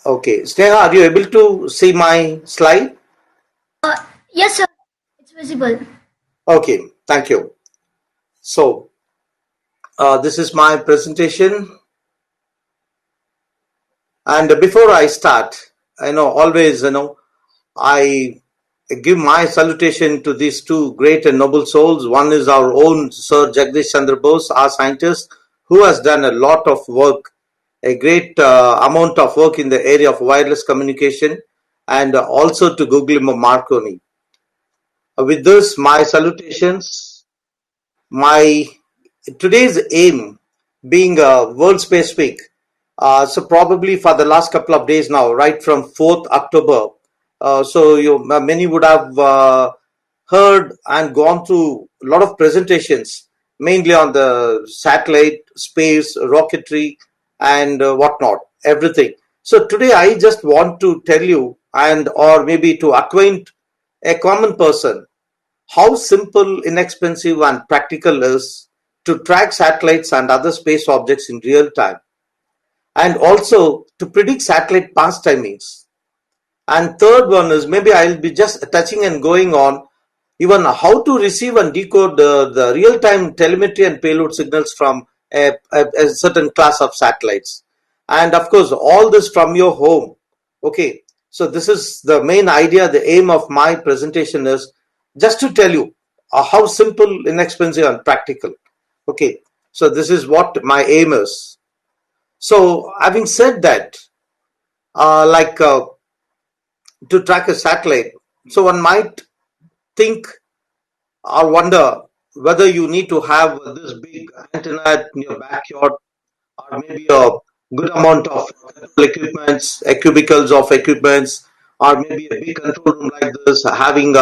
Okay, Sneha, are you able to see my slide? Uh, yes, sir. It's visible. Okay, thank you. So, this is my presentation. And before I start, always, I give my salutation to these two great and noble souls. One is our own Sir Jagdish Chandra Bose, our scientist, who has done a lot of work, a great amount of work in the area of wireless communication, and also to Guglielmo Marconi. With this, my salutations. My today's aim being World Space Week. So probably for the last couple of days now, right from 4th October. So many would have heard and gone through a lot of presentations, mainly on the satellite, space, rocketry, and whatnot, everything. So today I just want to tell you, and or maybe to acquaint a common person how simple, inexpensive, and practical is to track satellites and other space objects in real time, and also to predict satellite pass timings. And third one is maybe I'll be just touching and going on even how to receive and decode the real-time telemetry and payload signals from a certain class of satellites. And of course, all this from your home. Okay, so this is the main idea. The aim of my presentation is just to tell you how simple, inexpensive, and practical. Okay, so this is what my aim is. So having said that, like to track a satellite, so one might think or wonder whether you need to have this big antenna in your backyard, or maybe a good amount of equipments, cubicles of equipments, or maybe a big control room like this, having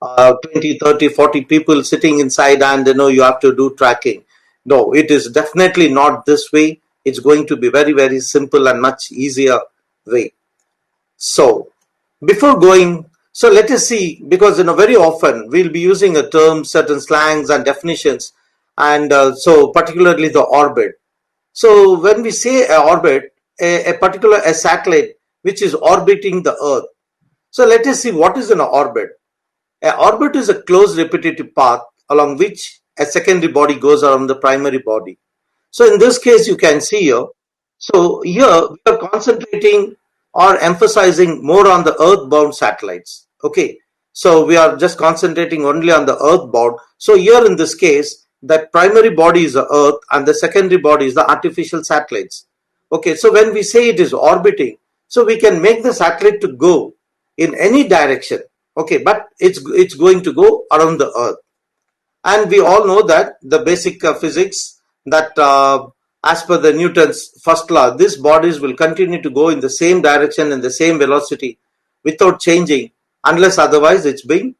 20, 30, 40 people sitting inside, and you have to do tracking. No, it is definitely not this way. It's going to be very, very simple and much easier way. So, before going, so let us see, because very often we'll be using a term, certain slangs and definitions, and so particularly the orbit. So when we say a orbit, a particular a satellite which is orbiting the Earth. So let us see what is an orbit. An orbit is a closed repetitive path along which a secondary body goes around the primary body. So in this case, you can see here. So here we are concentrating or emphasizing more on the earthbound satellites. Okay. So we are just concentrating only on the earthbound. So here in this case, the primary body is the Earth and the secondary body is the artificial satellites. Okay. So when we say it is orbiting, so we can make the satellite to go in any direction. Okay. But it's going to go around the Earth. And we all know that the basic physics that as per the Newton's first law, these bodies will continue to go in the same direction and the same velocity without changing unless otherwise it's being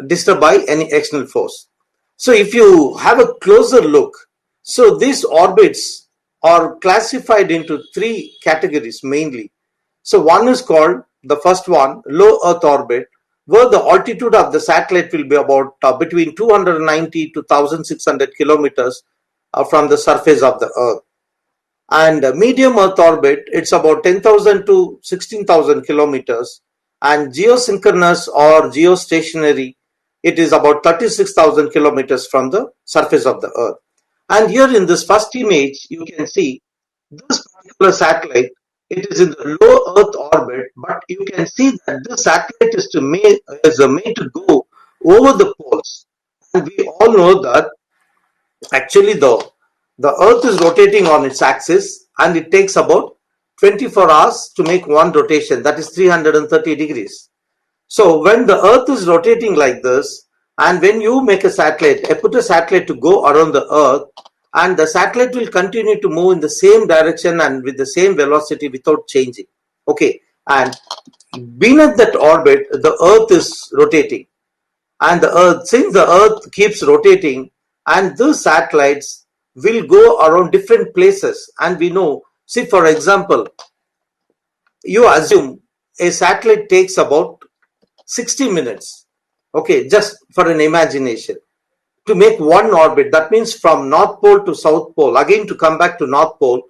disturbed by any external force. So if you have a closer look, so these orbits are classified into three categories mainly. So one is called, the first one, low Earth orbit, where the altitude of the satellite will be about between 290 to 1600 kilometers from the surface of the Earth. And medium Earth orbit, it's about 10,000 to 16,000 kilometers. And geosynchronous or geostationary, it is about 36,000 kilometers from the surface of the Earth. And here in this first image, you can see this particular satellite, it is in the low Earth orbit, but you can see that this satellite is made to go over the poles. And we all know that actually the Earth is rotating on its axis, and it takes about 24 hours to make one rotation, that is 330 degrees. So when the Earth is rotating like this, and when you make a satellite, put a satellite to go around the Earth, and the satellite will continue to move in the same direction and with the same velocity without changing. Okay, and beneath that orbit, the Earth is rotating, and the Earth, since the Earth keeps rotating, and these satellites will go around different places, and we know. See, for example, you assume a satellite takes about 60 minutes, okay, just for an imagination, to make one orbit. That means from North Pole to South Pole, again to come back to North Pole.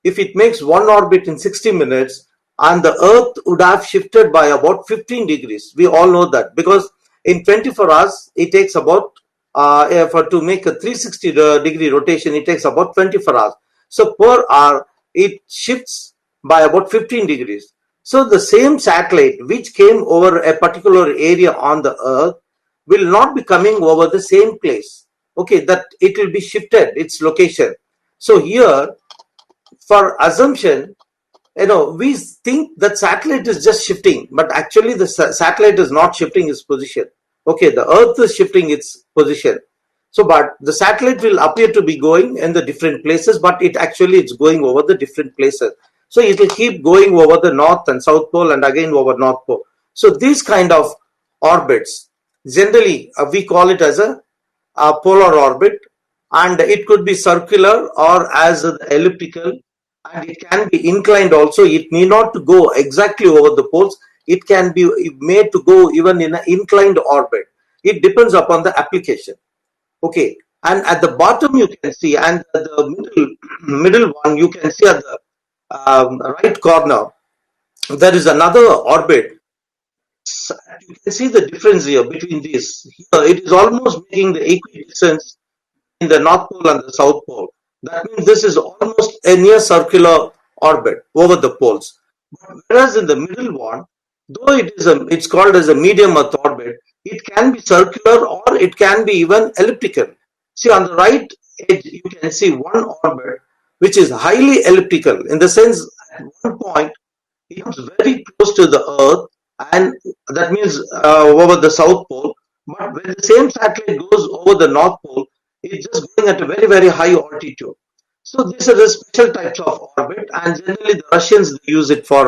If it makes one orbit in 60 minutes, and the earth would have shifted by about 15 degrees. We all know that because in 24 hours it takes about for to make a 360 degree rotation, it takes about 24 hours. So per hour it shifts by about 15 degrees. So the same satellite which came over a particular area on the earth will not be coming over the same place. Okay, that it will be shifted its location. So here, for assumption, we think that satellite is just shifting, but actually the satellite is not shifting its position. Okay, the earth is shifting its position. So but the satellite will appear to be going in the different places, but it actually it's going over the different places. So it will keep going over the north and south pole and again over north pole. So these kind of orbits, generally we call it as a polar orbit, and it could be circular or as elliptical, and it can be inclined also. It need not to go exactly over the poles. It can be made to go even in an inclined orbit. It depends upon the application. Okay, and at the bottom you can see, and the middle one you can see at the right corner, there is another orbit. You can see the difference here between these. Here it is almost making the equidistance in the North Pole and the South Pole. That means this is almost a near circular orbit over the poles. Whereas in the middle one, though it's called as a medium Earth orbit, it can be circular or it can be even elliptical. See on the right edge, you can see one orbit which is highly elliptical in the sense at one point it comes very close to the Earth, and that means over the South Pole. But when the same satellite goes over the North Pole, it's just going at a very, very high altitude. So these are the special types of orbit, and generally the Russians use it for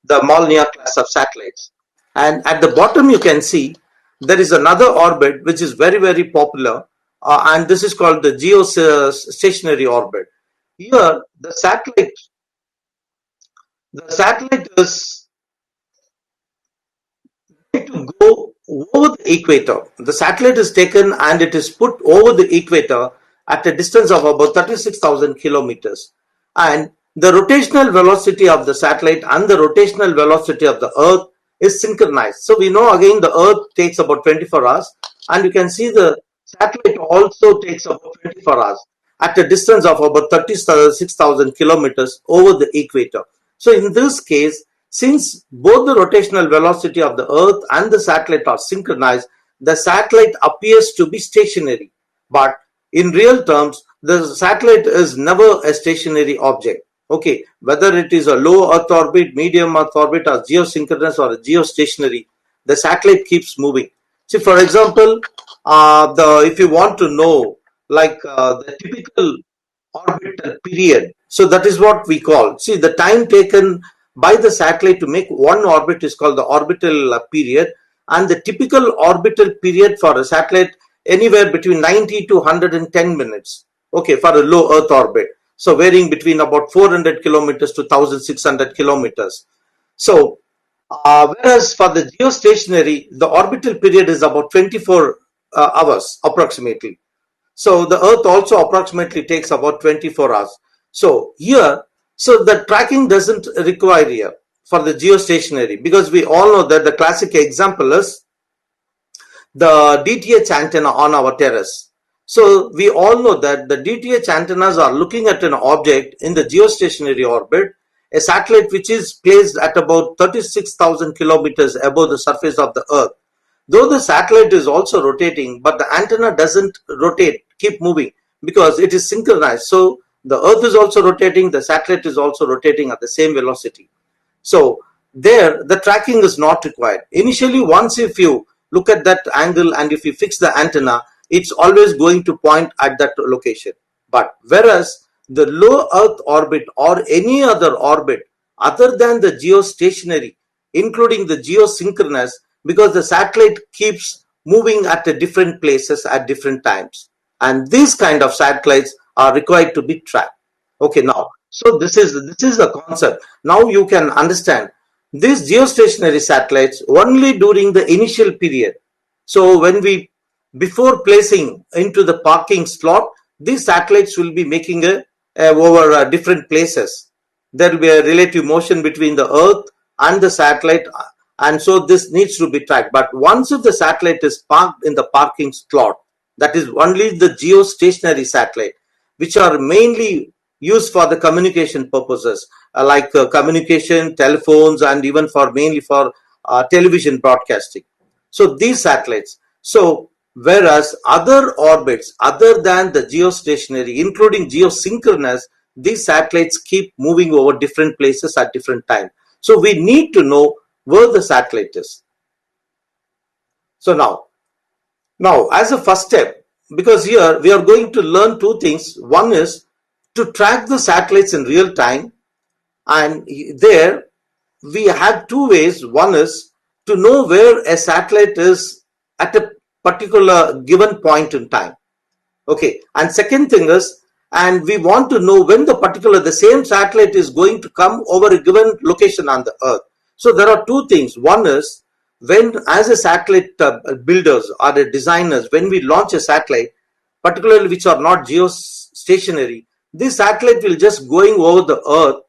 the Molniya class of satellites. And at the bottom, you can see there is another orbit which is very, very popular, and this is called the geostationary orbit. Here, the satellite is to go over the equator. The satellite is taken and it is put over the equator at a distance of about 36,000 kilometers. And the rotational velocity of the satellite and the rotational velocity of the Earth is synchronized. So we know again the Earth takes about 24 hours, and you can see the satellite also takes about 24 hours at a distance of about 36,000 kilometers over the equator. So in this case, since both the rotational velocity of the Earth and the satellite are synchronized, the satellite appears to be stationary. But in real terms, the satellite is never a stationary object. Okay, whether it is a low Earth orbit, medium Earth orbit, or geosynchronous or a geostationary, the satellite keeps moving. See, for example, if you want to know the typical orbital period. So that is what we call. See, the time taken by the satellite to make one orbit is called the orbital period, and the typical orbital period for a satellite anywhere between 90 to 110 minutes. Okay, for a low Earth orbit. So varying between about 400 kilometers to 1600 kilometers. So whereas for the geostationary, the orbital period is about 24 hours approximately. So the Earth also approximately takes about 24 hours. So here, so the tracking doesn't require here for the geostationary, because we all know that the classic example is the DTH antenna on our terrace. So we all know that the DTH antennas are looking at an object in the geostationary orbit, a satellite which is placed at about 36,000 kilometers above the surface of the Earth. Though the satellite is also rotating, but the antenna doesn't rotate, keep moving, because it is synchronized. So the Earth is also rotating, the satellite is also rotating at the same velocity. So there, the tracking is not required. Initially, once if you look at that angle and if you fix the antenna, it's always going to point at that location. But whereas the low Earth orbit or any other orbit other than the geostationary, including the geosynchronous, because the satellite keeps moving at different places at different times, and these kind of satellites are required to be tracked. Okay, now, so this is the concept. Now you can understand these geostationary satellites only during the initial period. So when we, before placing into the parking slot, these satellites will be making over different places. there will be a relative motion between the Earth and the satellite, and so this needs to be tracked. But once if the satellite is parked in the parking slot, that is only the geostationary satellite, which are mainly used for the communication purposes, like communication, telephones, and even for mainly for television broadcasting. So these satellites. So whereas other orbits other than the geostationary, including geosynchronous, these satellites keep moving over different places at different time. So we need to know where the satellite is. So now as a first step, because here we are going to learn two things. One is to track the satellites in real time, and there we have two ways. One is to know where a satellite is at a particular given point in time. Okay, and second thing is, and we want to know when the same satellite is going to come over a given location on the Earth. So there are two things. One is when, as a satellite builders or the designers, when we launch a satellite, particularly which are not geostationary, this satellite will just going over the Earth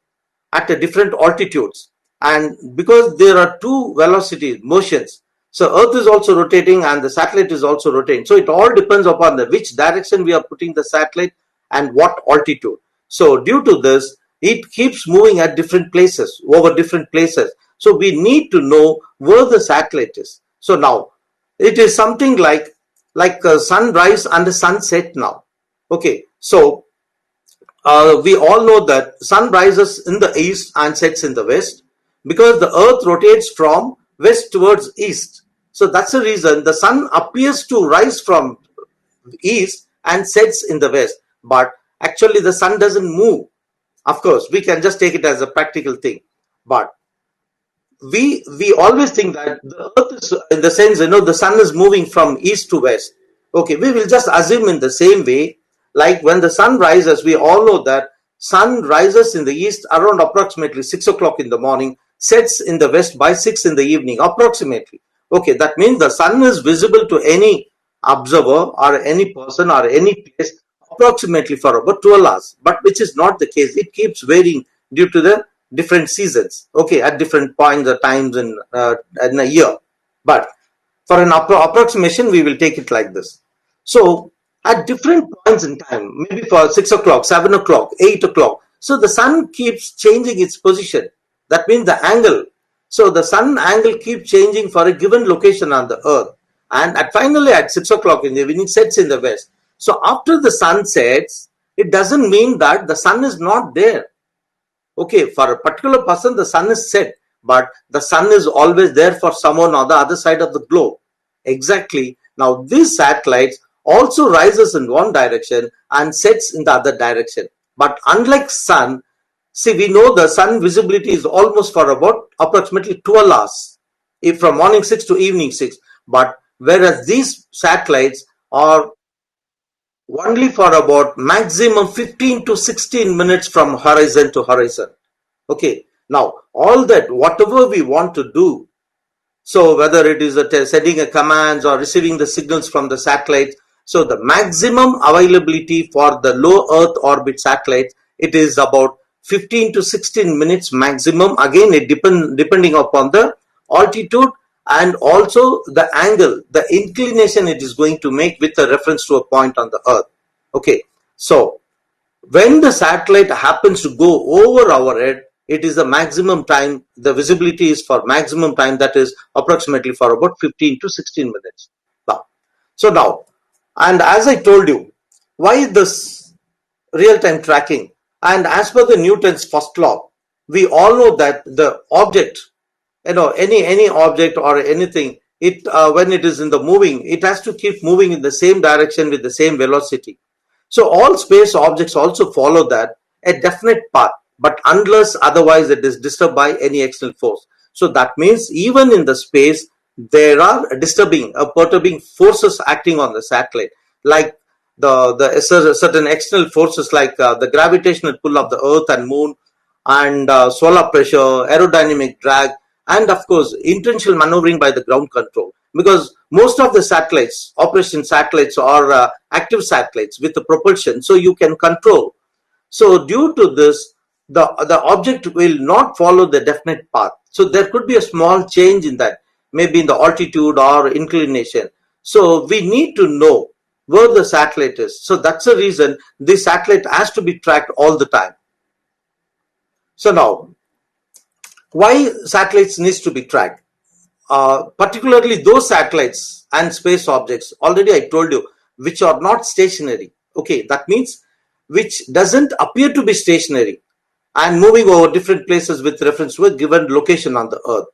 at a different altitudes, and because there are two velocity motions, so Earth is also rotating and the satellite is also rotating, so it all depends upon the which direction we are putting the satellite and what altitude. So due to this, it keeps moving at different places, over different places, so we need to know where the satellite is. So now it is something like sunrise and the sunset now. Okay, so we all know that sun rises in the east and sets in the west because the earth rotates from west towards east. So that's the reason the sun appears to rise from east and sets in the west, but actually the sun doesn't move. Of course, we can just take it as a practical thing, but we always think that the earth is, in the sense, the sun is moving from east to west. Okay, we will just assume in the same way, like when the sun rises, we all know that sun rises in the east around approximately 6 o'clock in the morning, sets in the west by 6 in the evening approximately. Okay, that means the sun is visible to any observer or any person or any place approximately for about 12 hours, but which is not the case. It keeps varying due to the different seasons, okay, at different points or times in a year. But for an approximation, we will take it like this. So at different points in time, maybe for 6 o'clock, 7 o'clock, 8 o'clock, so the sun keeps changing its position. That means the angle. So the sun angle keeps changing for a given location on the earth. And finally at 6 o'clock in the evening, it sets in the west. So after the sun sets, it doesn't mean that the sun is not there. Okay, for a particular person, the sun is set, but the sun is always there for someone on the other side of the globe. Exactly. Now, these satellites also rises in one direction and sets in the other direction. But unlike sun, see, we know the sun visibility is almost for about approximately 12 hours, if from morning 6 to evening 6. But whereas these satellites are only for about maximum 15 to 16 minutes from horizon to horizon. Okay, now all that, whatever we want to do, so whether it is sending a commands or receiving the signals from the satellites, so the maximum availability for the low Earth orbit satellites, it is about 15 to 16 minutes maximum. Again, it depending upon the altitude and also the angle, the inclination it is going to make with a reference to a point on the Earth. Okay, so when the satellite happens to go over our head, it is the maximum time, the visibility is for maximum time, that is approximately for about 15 to 16 minutes. Now, and as I told you, why this real-time tracking? And as per the Newton's first law, we all know that the object, any object or anything, it when it is in the moving, it has to keep moving in the same direction with the same velocity. So all space objects also follow that, a definite path, but unless otherwise it is disturbed by any external force. So that means even in the space, there are perturbing forces acting on the satellite, like the certain external forces like the gravitational pull of the Earth and Moon, and solar pressure, aerodynamic drag, and of course intentional maneuvering by the ground control. Because most of the satellites, operation satellites, are active satellites with the propulsion, so you can control. So due to this, the object will not follow the definite path. So there could be a small change in that, maybe in the altitude or inclination. So we need to know where the satellite is. So that's the reason this satellite has to be tracked all the time. So now, why satellites needs to be tracked? Particularly those satellites and space objects, already I told you, which are not stationary. Okay, that means which doesn't appear to be stationary and moving over different places with reference to a given location on the Earth.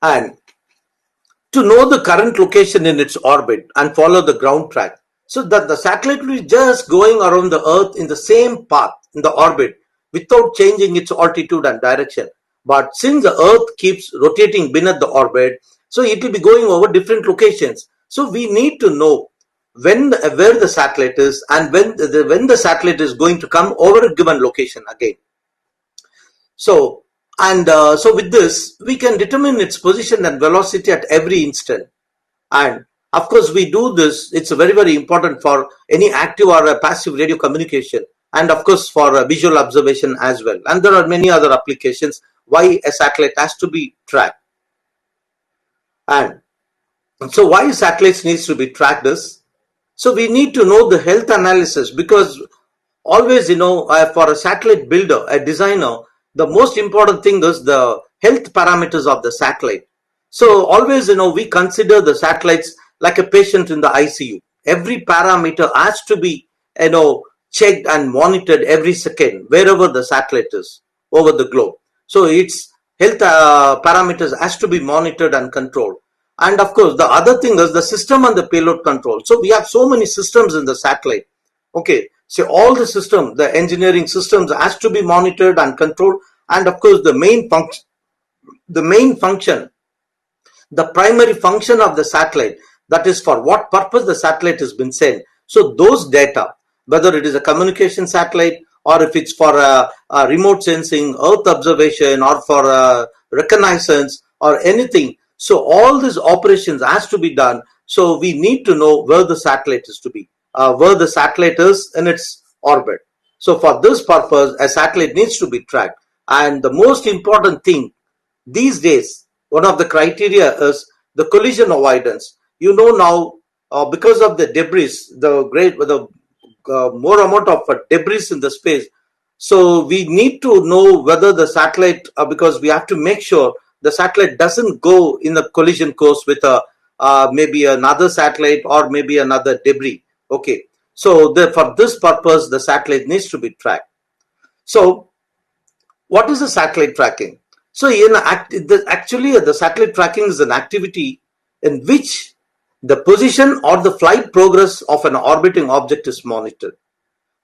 And to know the current location in its orbit and follow the ground track, so that the satellite will be just going around the Earth in the same path in the orbit without changing its altitude and direction. But since the Earth keeps rotating beneath the orbit, so it will be going over different locations. So we need to know where the satellite is and when the satellite is going to come over a given location again. So so with this we can determine its position and velocity at every instant. And of course we do this, it's very important for any active or passive radio communication, and of course for visual observation as well. And there are many other applications why a satellite has to be tracked. And so why satellites needs to be tracked is, so we need to know the health analysis, because always, for a satellite builder, a designer, the most important thing is the health parameters of the satellite. So always, we consider the satellites like a patient in the ICU. Every parameter has to be, checked and monitored every second wherever the satellite is over the globe. So its health parameters has to be monitored and controlled. And of course, the other thing is the system and the payload control. So we have so many systems in the satellite. Okay, so all the system, the engineering systems has to be monitored and controlled. And of course, the main function, the primary function of the satellite, that is for what purpose the satellite has been sent. So those data, whether it is a communication satellite or if it's for a remote sensing, earth observation, or for reconnaissance or anything. So all these operations has to be done. So we need to know where the satellite is to be, where the satellite is in its orbit. So for this purpose, a satellite needs to be tracked. And the most important thing these days, one of the criteria is the collision avoidance. Now, because of the debris, the more amount of debris in the space, so we need to know whether the satellite, because we have to make sure the satellite doesn't go in the collision course with maybe another satellite or maybe another debris. Okay, so for this purpose, the satellite needs to be tracked. So what is the satellite tracking? So actually, the satellite tracking is an activity in which the position or the flight progress of an orbiting object is monitored.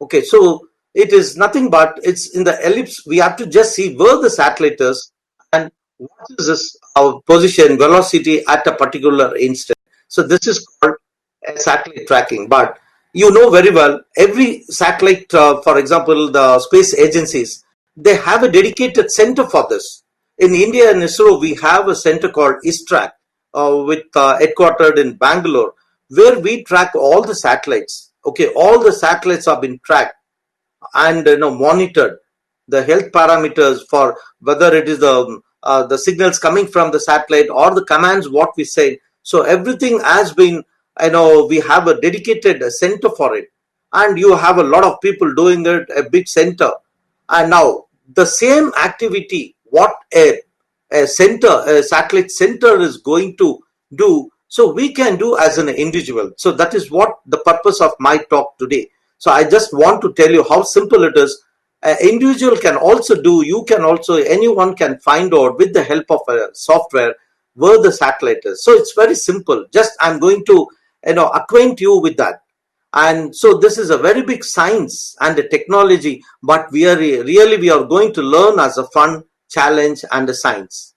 Okay, so it is nothing but it's in the ellipse. We have to just see where the satellite is and what is this position, velocity at a particular instant. So this is called a satellite tracking. But you know very well, every satellite, for example, the space agencies, they have a dedicated center for this. In India and ISRO, we have a center called ISTRAC, with headquartered in Bangalore, where we track all the satellites. Okay, all the satellites have been tracked and monitored. The health parameters for whether it is the signals coming from the satellite or the commands what we say. So everything has been, we have a dedicated center for it, and you have a lot of people doing it, a big center. And now the same activity what a satellite center is going to do, so we can do as an individual. So that is what the purpose of my talk today. So I just want to tell you how simple it is. An individual can also do, anyone can find out with the help of a software where the satellite is. So it's very simple. Just I'm going to acquaint you with that. And so this is a very big science and a technology, but we are going to learn as a fun challenge and a science.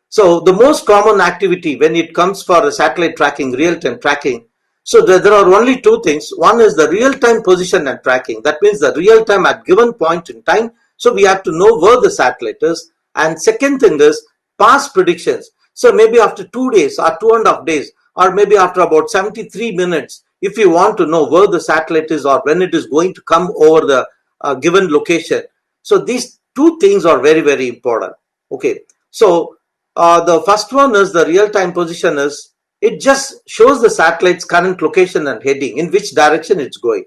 So the most common activity when it comes for a satellite tracking, real-time tracking, so there are only two things. One is the real-time position and tracking. That means the real-time at given point in time. So we have to know where the satellite is. And second thing is past predictions. So maybe after 2 days or 2.5 days, or maybe after about 73 minutes, if you want to know where the satellite is or when it is going to come over the given location. So these two things are very, very important. Okay, so the first one is the real-time position is, it just shows the satellite's current location and heading, in which direction it's going.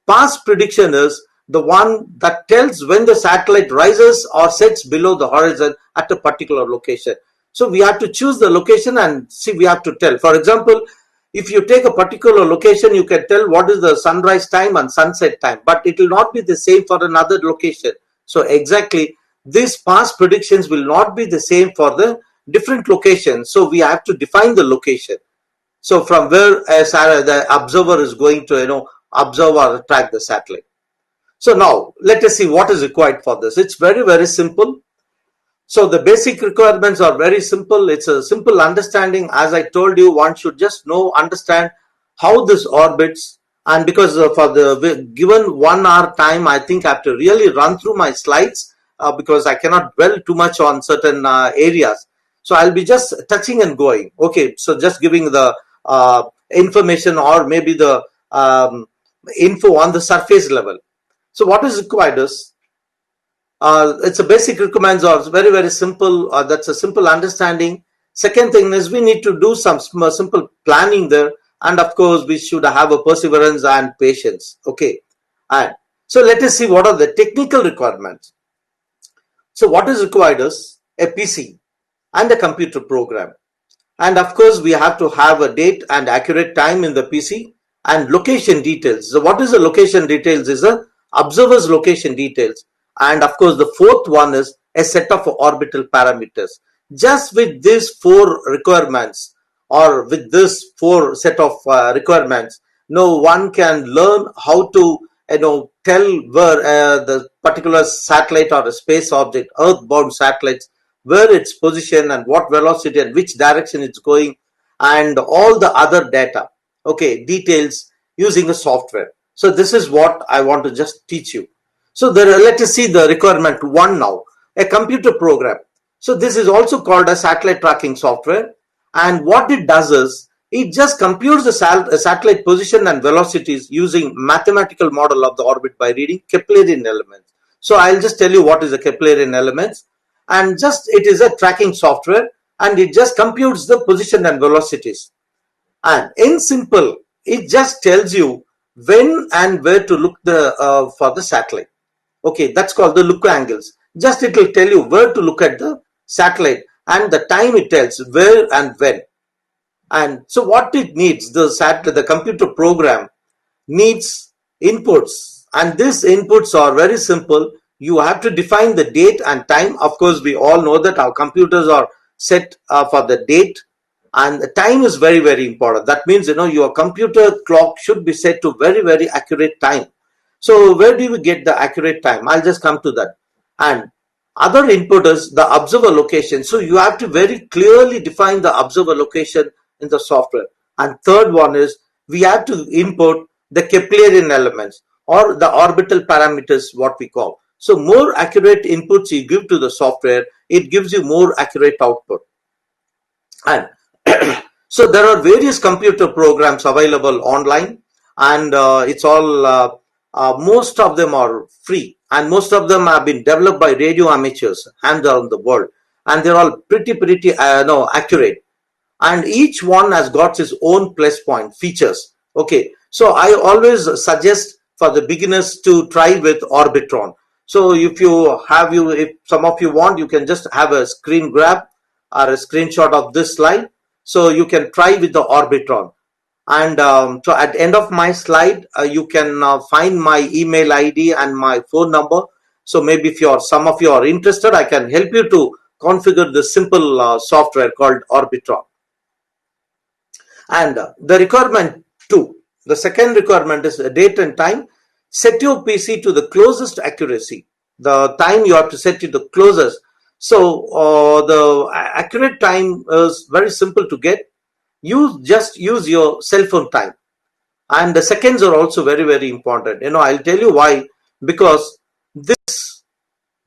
Past prediction is the one that tells when the satellite rises or sets below the horizon at a particular location. So we have to choose the location and see, we have to tell. For example, if you take a particular location, you can tell what is the sunrise time and sunset time, but it will not be the same for another location. So exactly, these past predictions will not be the same for the different locations. So we have to define the location. So from where the observer is going to, observe or track the satellite. So now let us see what is required for this. It's very, very simple. So the basic requirements are very simple. It's a simple understanding. As I told you, one should just understand how this orbits. And because for the given 1 hour time, I think I have to really run through my slides because I cannot dwell too much on certain areas. So I'll be just touching and going. Okay, so just giving the information or maybe the info on the surface level. So what is required is, it's a basic requirements are very, very simple. That's a simple understanding. Second thing is we need to do some simple planning there. And of course, we should have a perseverance and patience. Okay. And so let us see what are the technical requirements. So what is required is a PC and a computer program. And of course, we have to have a date and accurate time in the PC and location details. So what is the location details is a observer's location details. And of course, the fourth one is a set of orbital parameters. Just with these 4 requirements or with this 4 set of requirements, no one can learn how to tell where the particular satellite or a space object, earthbound satellites, where its position and what velocity and which direction it's going, and all the other data, okay, details using a software. So this is what I want to just teach you. So let us see the requirement 1 now, a computer program. So this is also called a satellite tracking software, and what it does is it just computes the satellite position and velocities using mathematical model of the orbit by reading Keplerian elements. So I'll just tell you what is the Keplerian elements, and just it is a tracking software and it just computes the position and velocities. And in simple, it just tells you when and where to look for the satellite. Okay, that's called the look angles. Just it will tell you where to look at the satellite and the time it tells where and when. And so what it needs, the computer program needs inputs, and these inputs are very simple. You have to define the date and time. Of course, we all know that our computers are set for the date, and the time is very, very important. That means your computer clock should be set to very, very accurate time. So where do we get the accurate time? I'll just come to that. And other input is the observer location. So you have to very clearly define the observer location in the software. And third one is we have to input the Keplerian elements or the orbital parameters, what we call. So more accurate inputs you give to the software, it gives you more accurate output. And so there are various computer programs available online, and it's all most of them are free, and most of them have been developed by radio amateurs and around the world, and they're all pretty accurate, and each one has got its own plus point features. Okay, so I always suggest for the beginners to try with Orbitron. So if some of you want, you can just have a screen grab or a screenshot of this slide, so you can try with the Orbitron. And so at the end of my slide, you can find my email ID and my phone number. So maybe if some of you are interested, I can help you to configure the simple software called Orbitron. And the requirement 2, the second requirement is the date and time. Set your PC to the closest accuracy. The time you have to set it to closest. So the accurate time is very simple to get. You just use your cell phone time, and the seconds are also very, very important. I'll tell you why. Because this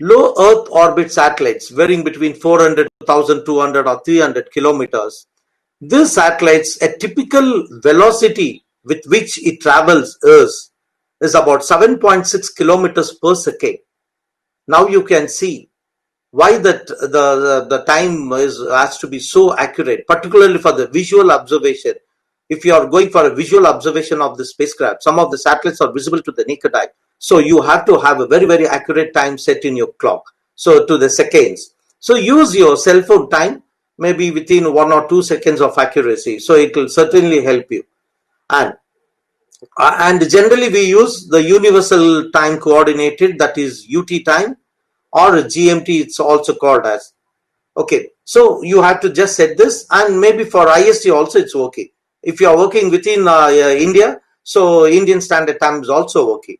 low Earth orbit satellites varying between 400 to 1200 or 300 kilometers, these satellites, a typical velocity with which it travels is about 7.6 kilometers per second. Now you can see why that the time has to be so accurate, particularly for the visual observation. If you are going for a visual observation of the spacecraft, some of the satellites are visible to the naked eye. So you have to have a very, very accurate time set in your clock. So to the seconds. So use your cell phone time, maybe within 1 or 2 seconds of accuracy. So it will certainly help you. And generally we use the universal time coordinated, that is UT time, or GMT it's also called as. Okay, so you have to just set this, and maybe for IST also it's okay. If you are working within India, so Indian Standard Time is also okay.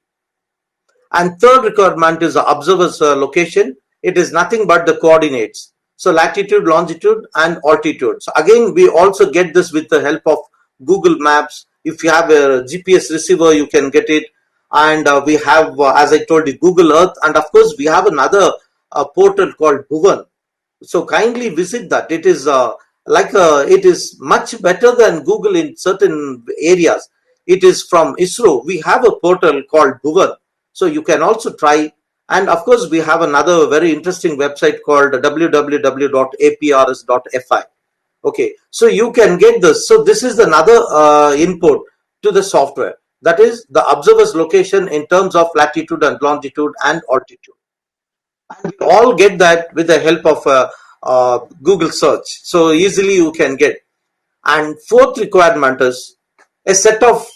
And third requirement is the observer's location. It is nothing but the coordinates. So latitude, longitude, and altitude. So again, we also get this with the help of Google Maps. If you have a GPS receiver, you can get it. And we have, as I told you, Google Earth. And of course, we have another portal called Bhuvan. So kindly visit that. It is it is much better than Google in certain areas. It is from ISRO. We have a portal called Bhuvan. So you can also try. And of course, we have another very interesting website called www.aprs.fi. Okay, so you can get this. So this is another input to the software. That is the observer's location in terms of latitude and longitude and altitude. And we all get that with the help of Google search. So easily you can get. And fourth requirement is a set of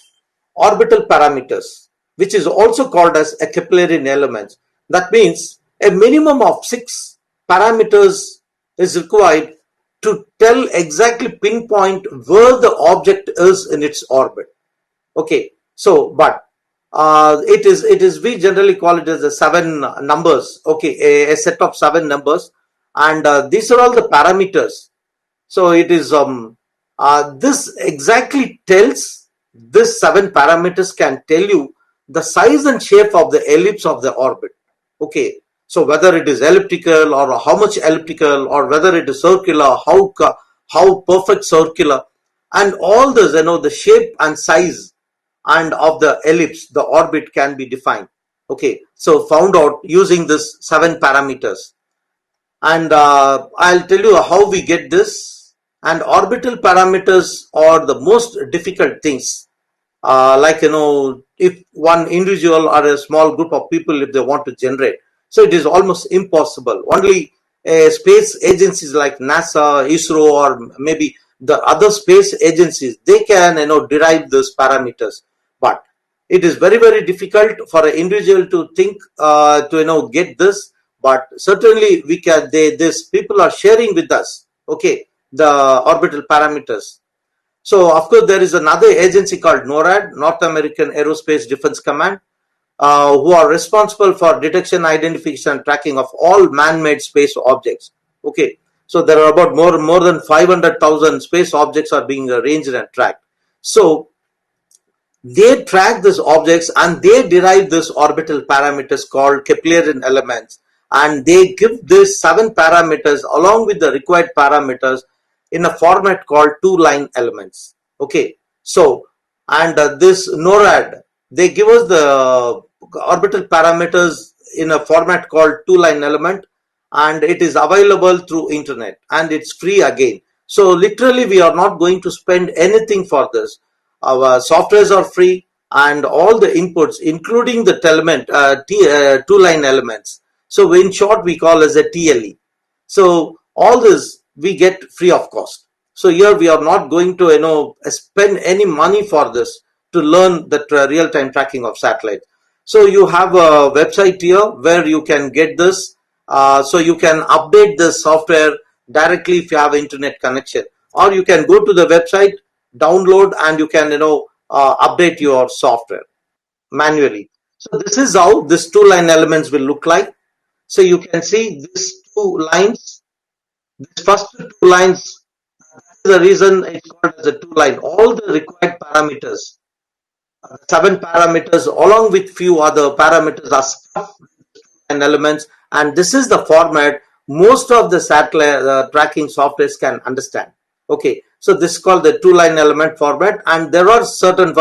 orbital parameters, which is also called as a Keplerian elements. That means a minimum of 6 parameters is required to tell exactly pinpoint where the object is in its orbit. Okay, so but it is we generally call it as the 7 numbers. Okay, a set of 7 numbers, and these are all the parameters. So it is this exactly tells, this 7 parameters can tell you the size and shape of the ellipse of the orbit. Okay, so whether it is elliptical or how much elliptical, or whether it is circular, how perfect circular, and all this, the shape and size and of the ellipse, the orbit can be defined. Okay, so found out using this 7 parameters. And I'll tell you how we get this. And orbital parameters are the most difficult things. If one individual or a small group of people, if they want to generate, so it is almost impossible. Only space agencies like NASA, ISRO, or maybe the other space agencies, they can derive those parameters. But it is very, very difficult for an individual to think to get this. But certainly we can. These people are sharing with us. Okay, the orbital parameters. So of course there is another agency called NORAD, North American Aerospace Defense Command, who are responsible for detection, identification, and tracking of all man-made space objects. Okay, so there are about more than 500,000 space objects are being ranged and tracked. So they track these objects and they derive this orbital parameters called Keplerian elements, and they give these 7 parameters along with the required parameters in a format called 2-line elements. Okay, so and this NORAD, they give us the orbital parameters in a format called 2-line element, and it is available through internet, and it's free again. So literally we are not going to spend anything for this. Our softwares are free, and all the inputs, including the 2-line elements. So in short, we call as a TLE. So all this we get free of cost. So here we are not going to spend any money for this to learn the real-time tracking of satellites. So you have a website here where you can get this. So you can update the software directly if you have internet connection, or you can go to the website, download, and you can update your software manually. So this is how this 2-line elements will look like. So you can see these 2 lines. This first 2 lines is the reason it's called as a 2-line. All the required parameters, 7 parameters, along with few other parameters, are stuffed and elements, and this is the format most of the satellite tracking softwares can understand. Okay, So this is called the two-line element format, and there are certain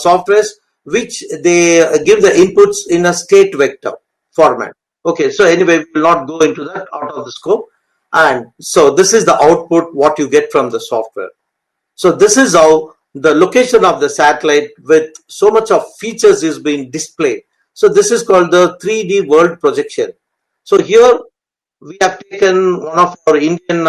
softwares which they give the inputs in a state vector format. Okay, so anyway, we will not go into that, out of the scope. And so this is the output, what you get from the software. So this is how the location of the satellite with so much of features is being displayed. So this is called the 3D world projection. So here we have taken one of our Indian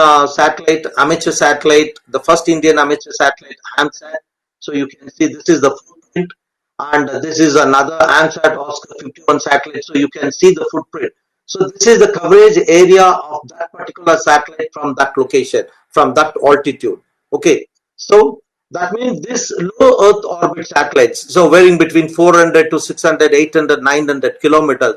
amateur satellite, the first Indian amateur satellite, AMSAT. So you can see this is the footprint, and this is another AMSAT Oscar 51 satellite. So you can see the footprint. So this is the coverage area of that particular satellite from that location, from that altitude. Okay, so that means this low Earth orbit satellites, so varying between 400 to 600, 800, 900 kilometers,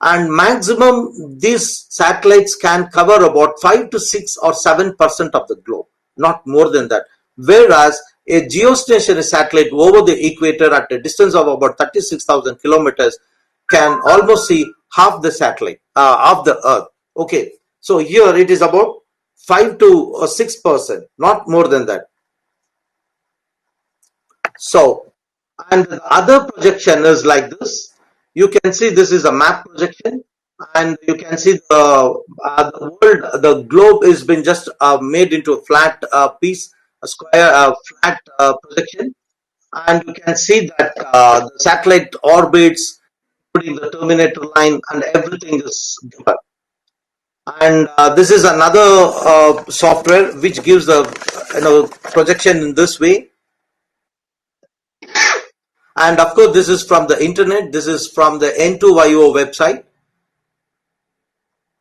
and maximum these satellites can cover about 5 to 6 or 7% of the globe, not more than that. Whereas a geostationary satellite over the equator at a distance of about 36,000 kilometers can almost see half the satellite, of the Earth. Okay, so here it is about 5 to 6%, not more than that. So, and the other projection is like this. You can see this is a map projection, and you can see the world, the globe has been just made into a flat piece, a square, flat projection, and you can see that the satellite orbits, including the terminator line, and everything is given. And this is another software which gives the projection in this way. And of course, this is from the internet. This is from the N2YO website.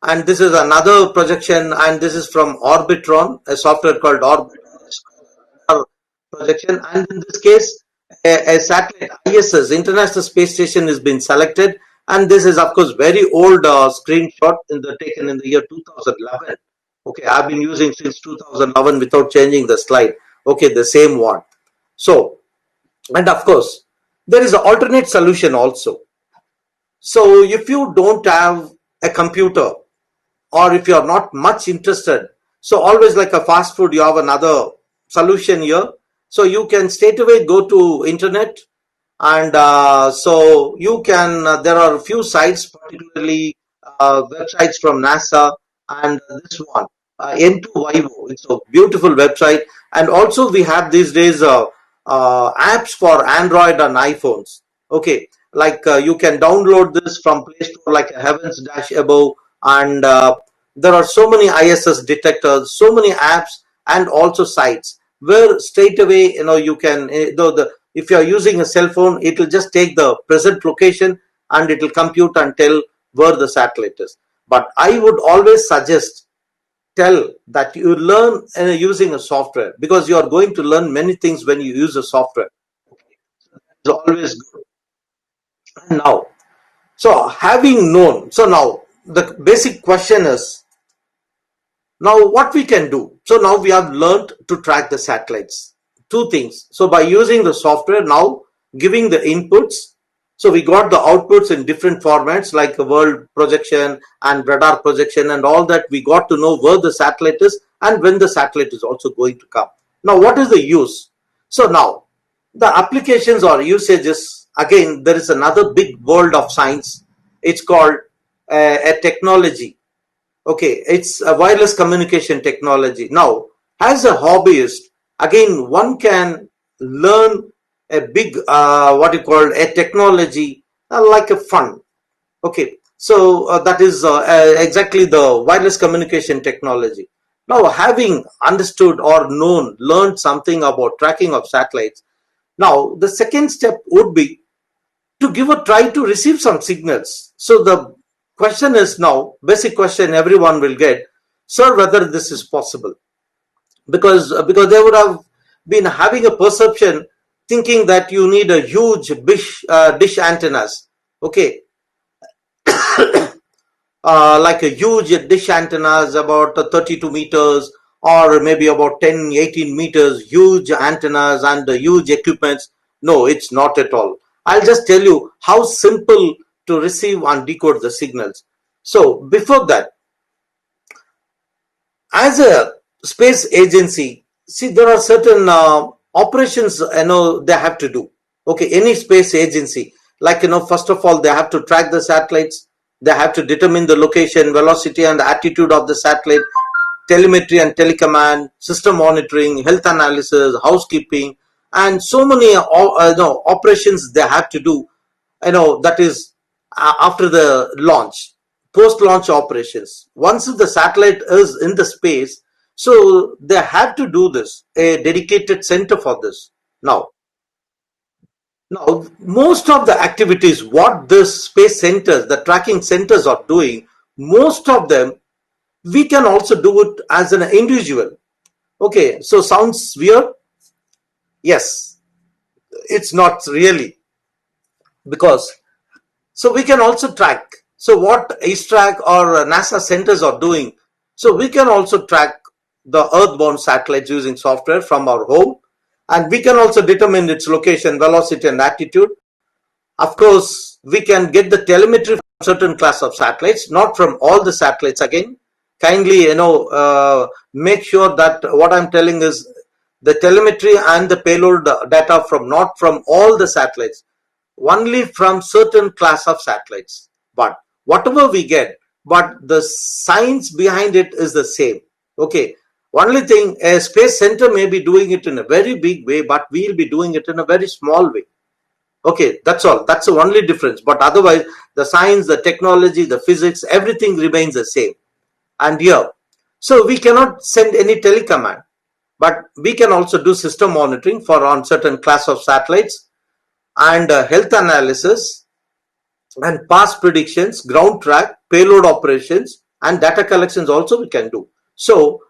And this is another projection, and this is from Orbitron, a software called Orbitron projection. And in this case, a satellite ISS, International Space Station, has been selected. And this is, of course, very old screenshot taken in the year 2011. Okay, I've been using since 2011 without changing the slide. Okay, the same one. So, and of course, there is an alternate solution also. So if you don't have a computer, or if you are not much interested, so always like a fast food, you have another solution here. So you can straight away go to internet, and so you can, there are a few sites, particularly websites from NASA, and this one, N2YO. It's a beautiful website. And also we have these days apps for Android and iPhones. Okay, like you can download this from Play Store, like Heavens Dash Above, and there are so many ISS detectors, so many apps, and also sites where straight away you can, if you are using a cell phone, it will just take the present location and it will compute and tell where the satellite is. But I would always tell that you learn using a software, because you are going to learn many things when you use a software. It's always good. And now, so having known, so now the basic question is, now what we can do. So now we have learned to track the satellites. Two things. So by using the software, now giving the inputs, so we got the outputs in different formats, like a world projection and radar projection and all that. We got to know where the satellite is and when the satellite is also going to come. Now what is the use? So now the applications or usages, again, there is another big world of science. It's called a technology. Okay, it's a wireless communication technology. Now, as a hobbyist, again, one can learn a big, what you call a technology, like a fun. Okay, so that is exactly the wireless communication technology. Now, having understood or learned something about tracking of satellites, now the second step would be to give a try to receive some signals. So the question is now, basic question everyone will get, sir, whether this is possible. Because they would have been having a perception thinking that you need a huge dish antennas. Okay, like a huge dish antennas about 32 meters or maybe about 10, 18 meters, huge antennas and huge equipments. No, it's not at all. I'll just tell you how simple to receive and decode the signals. So before that, as a space agency, see, there are certain operations, they have to do. Okay, any space agency, like, first of all, they have to track the satellites. They have to determine the location, velocity, and attitude of the satellite, telemetry and telecommand, system monitoring, health analysis, housekeeping, and so many operations they have to do. That is after the launch, post-launch operations. Once the satellite is in the space, so they have to do this, a dedicated center for this. Now, most of the activities what the space centers, the tracking centers are doing, most of them we can also do it as an individual. Okay, so sounds weird? Yes, it's not really, because so we can also track. So what ISRO or NASA centers are doing, so we can also track the earthbound satellites using software from our home, and we can also determine its location, velocity, and attitude. Of course, we can get the telemetry from certain class of satellites, not from all the satellites again. Kindly, make sure that what I'm telling is the telemetry and the payload data from not from all the satellites, only from certain class of satellites. But whatever we get, but the science behind it is the same. Okay. Only thing, a space center may be doing it in a very big way, but we'll be doing it in a very small way. Okay, that's all. That's the only difference. But otherwise, the science, the technology, the physics, everything remains the same. And here, so we cannot send any telecommand, but we can also do system monitoring for on certain class of satellites, and health analysis and past predictions, ground track, payload operations, and data collections also we can do. So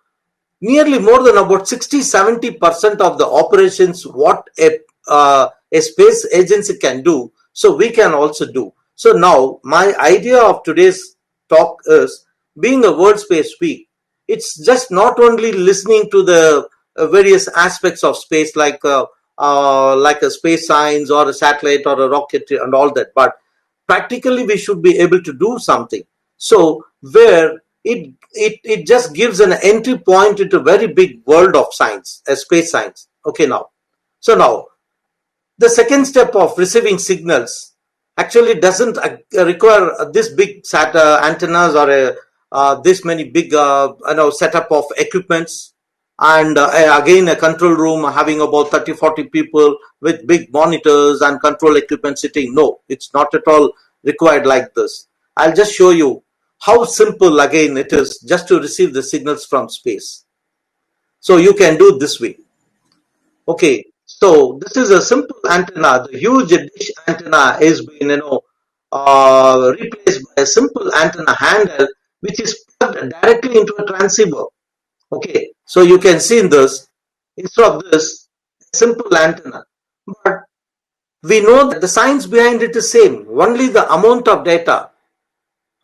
nearly more than about 60-70% of the operations what a space agency can do, so we can also do. So now my idea of today's talk is, being a World Space Week, it's just not only listening to the various aspects of space, like a space science or a satellite or a rocket and all that, but practically we should be able to do something. So where it just gives an entry point into a very big world of science, space science. Okay, now the second step of receiving signals actually doesn't require this big antennas, or this many big setup of equipments, and again a control room having about 30-40 people with big monitors and control equipment sitting. No, it's not at all required like this. I'll just show you how simple again it is just to receive the signals from space. So you can do this way. Okay, so this is a simple antenna. The huge dish antenna is being replaced by a simple antenna handle which is plugged directly into a transceiver. Okay, so you can see in this, instead of this simple antenna, but we know that the science behind it is same, only the amount of data.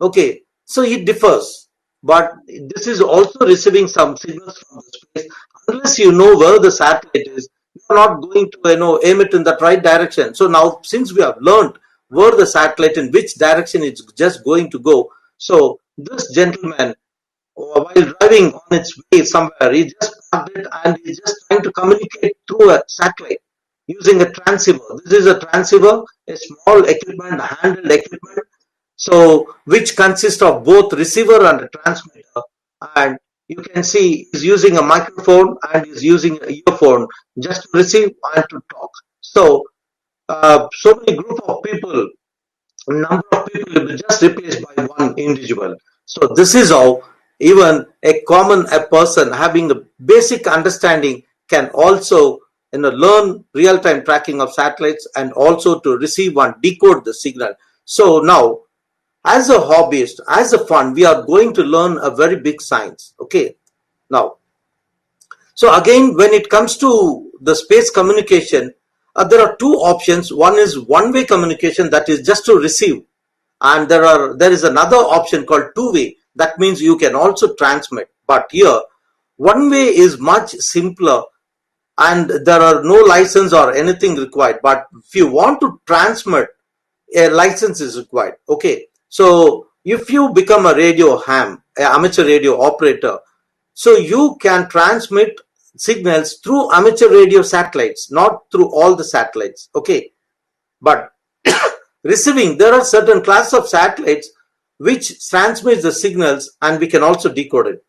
Okay, so it differs, but this is also receiving some signals from the space. Unless you know where the satellite is, you are not going to aim it in the right direction. So now, since we have learned where the satellite, in which direction it's just going to go, so this gentleman, while driving on its way somewhere, he just parked it and he's just trying to communicate through a satellite using a transceiver. This is a transceiver, a small equipment, a handheld equipment, so which consists of both receiver and a transmitter. And you can see he's using a microphone and he's using an earphone just to receive and to talk. So so many group of people, number of people will be just replaced by one individual. So this is how even a person having a basic understanding can also learn real-time tracking of satellites, and also to receive and decode the signal. So now, as a hobbyist, as a fun, we are going to learn a very big science. Okay, now, so again, when it comes to the space communication, there are two options. One is one-way communication, that is just to receive, and there is another option called two-way. That means you can also transmit. But here, one-way is much simpler, and there are no license or anything required. But if you want to transmit, a license is required. Okay, so if you become a radio ham, an amateur radio operator, so you can transmit signals through amateur radio satellites, not through all the satellites. Okay, but receiving, there are certain class of satellites which transmits the signals and we can also decode it.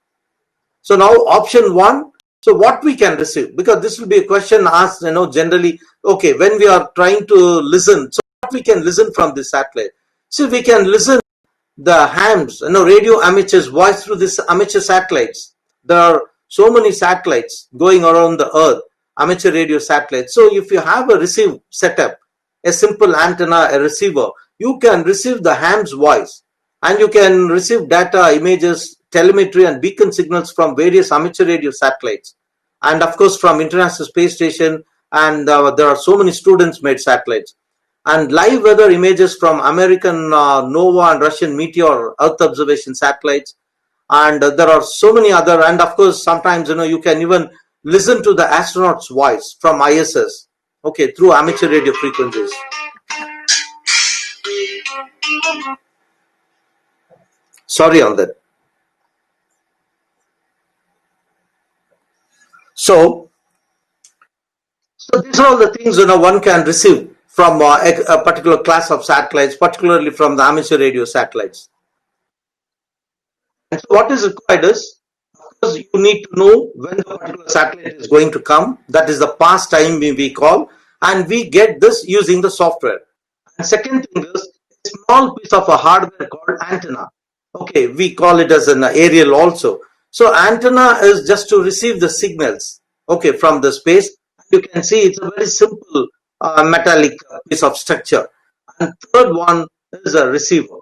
So now option one, so what we can receive, because this will be a question asked, generally, okay, when we are trying to listen, so what we can listen from this satellite. So we can listen the hams, radio amateurs voice through this amateur satellites. There are so many satellites going around the earth, amateur radio satellites. So if you have a receive setup, a simple antenna, a receiver, you can receive the ham's voice and you can receive data, images, telemetry and beacon signals from various amateur radio satellites, and of course from International Space Station, and there are so many students made satellites, and live weather images from American NOAA and Russian Meteor Earth observation satellites, and there are so many other, and of course sometimes you can even listen to the astronaut's voice from ISS, okay, through amateur radio frequencies. Sorry on that. So these are all the things one can receive from a particular class of satellites, particularly from the amateur radio satellites. And so what is required is, of course, you need to know when the particular satellite is going to come. That is the past time we call, and we get this using the software. And second thing is a small piece of a hardware called antenna. Okay, we call it as an aerial also. So antenna is just to receive the signals, okay, from the space. You can see it's a very simple metallic piece of structure. And third one is a receiver,